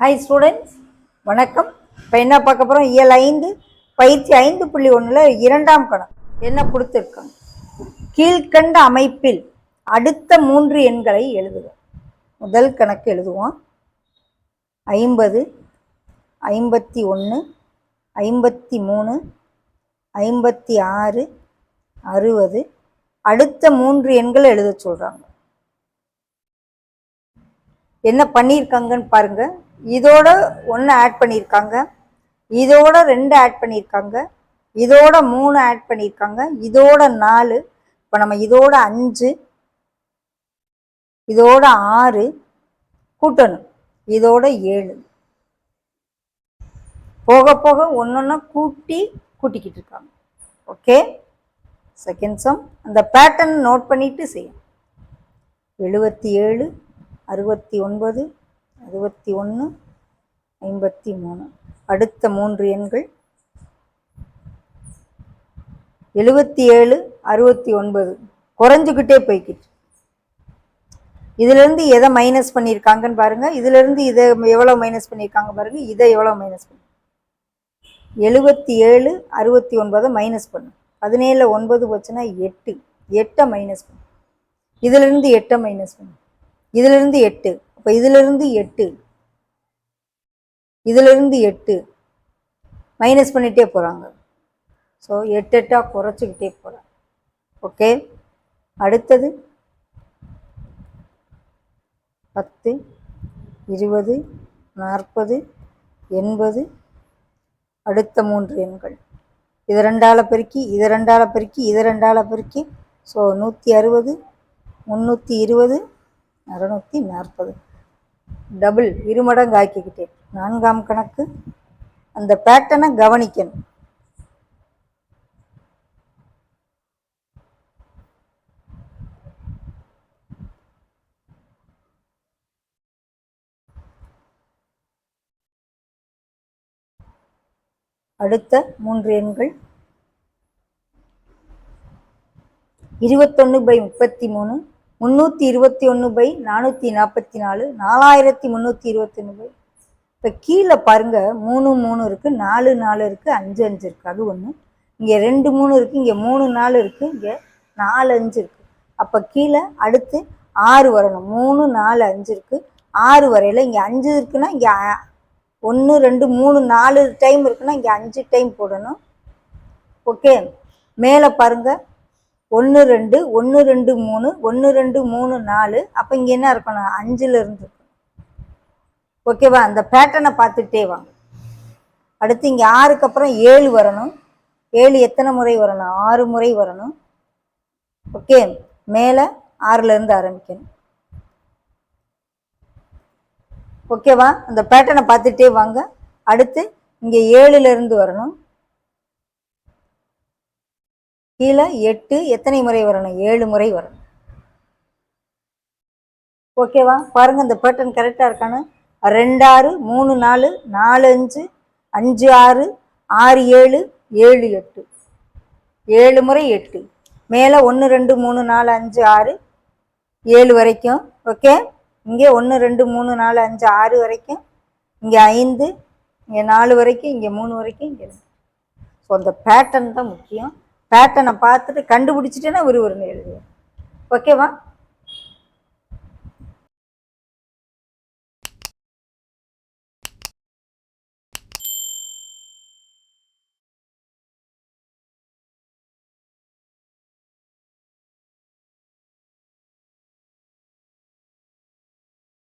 Hi students, வணக்கம். இப்போ என்ன பார்க்க போகிறோம்? இயல் 5 பயிற்சி 5.1 இரண்டாம் கணக்கு என்ன கொடுத்துருக்காங்க? கீழ்கண்ட அமைப்பில் அடுத்த 3 எண்களை எழுதுக. முதல் கணக்கு எழுதுவோம். 50, 51, 53, 56, 60. அடுத்த 3 எண்களை எழுத சொல்கிறாங்க. என்ன பண்ணியிருக்காங்கன்னு பாருங்க. இதோட 1 ஆட் பண்ணியிருக்காங்க, இதோட 2 ஆட் பண்ணியிருக்காங்க, இதோட 3 ஆட் பண்ணியிருக்காங்க, இதோட 4. இப்போ நம்ம இதோட 5, இதோட 6 கூட்டணும், இதோட 7. போக போக ஒன்னொன்னா கூட்டிக்கிட்டு இருக்காங்க. Okay, second sum. அந்த பேட்டர்ன் நோட் பண்ணிட்டு செய்யும். 77, 69, 61, 53. அடுத்த 3 எண்கள் 77, 69 குறைஞ்சுக்கிட்டே போய்கிட்டு. இதுலேருந்து எதை மைனஸ் பண்ணியிருக்காங்கன்னு பாருங்க. இதுலேருந்து இதை எவ்வளோ மைனஸ் பண்ணியிருக்காங்க பாருங்க. இதை எவ்வளோ மைனஸ் பண்ணு. 77, 69 மைனஸ் பண்ணு. 17 9 போச்சுன்னா 8. 8 மைனஸ் பண்ணு. இதுலேருந்து 8 மைனஸ் பண்ணு. இதிலிருந்து 8. அப்போ இதிலிருந்து 8, இதிலிருந்து 8 மைனஸ் பண்ணிகிட்டே போகிறாங்க. ஸோ 8 8 குறைச்சிக்கிட்டே போகிறாங்க. ஓகே, அடுத்தது 10, 20, 40, 80. அடுத்த 3 எண்கள் இதை 2ஆல் பெருக்கி, இதை 2ஆல் பெருக்கி, இதை 2ஆல் பெருக்கி. ஸோ 160, 320, 640. டபுள் இருமடங்கு ஆக்கிக்கிட்டே. 4ஆம் கணக்கு. அந்த பேட்டர்னை கவனிக்கணும். அடுத்த 3 எண்கள் 21/33, 321/444, 4321. இப்போ கீழே பாருங்க, 3 3 இருக்குது, 4 4 இருக்குது, 5 5 இருக்குது. அது ஒன்று. இங்கே 2 3 இருக்குது, இங்கே 3 4 இருக்குது, இங்கே 4 5 இருக்குது. அப்போ கீழே அடுத்து 6 வரணும். 3 4 5 இருக்குது, 6 வரையில் இங்கே 5 இருக்குன்னா இங்கே 1 2 3 4 டைம் இருக்குன்னா இங்கே 5 டைம் போடணும். ஓகே, மேலே பாருங்க 1 2 1 2 3 1 2 3 4. அப்போ இங்கே என்ன இருக்கணும்? 5ல் இருந்து. ஓகேவா? அந்த பேட்டர்னை பார்த்துட்டே வாங்க. அடுத்து இங்கே 6க்கு அப்புறம் 7 வரணும். 7 எத்தனை முறை வரணும்? 6 முறை வரணும். ஓகே, மேலே 6ல் இருந்து ஆரம்பிக்கணும். ஓகேவா? அந்த பேட்டர்னை பார்த்துட்டே வாங்க. அடுத்து இங்கே 7ல் இருந்து வரணும். கீழே 8 எத்தனை முறை வரணும்? 7 முறை வரணும். ஓகேவா? பாருங்க, இந்த பேட்டர்ன் கரெக்டாக இருக்கான்னு. 2 6 3 4 4 5 5 6 6 7 7 8 7 முறை 8. மேலே 1 2 3 4 5 6 7 வரைக்கும். ஓகே, இங்கே 1 2 3 4 5 6 வரைக்கும், இங்கே 5, இங்கே 4 வரைக்கும், இங்கே 3 வரைக்கும், இங்கே. ஸோ அந்த பேட்டர்ன் தான் முக்கியம். பேட்டர்னை பார்த்துட்டு கண்டுபிடிச்சிட்டேன்னா விறுவிறுன்னு எழுதுவேன். ஓகேவா?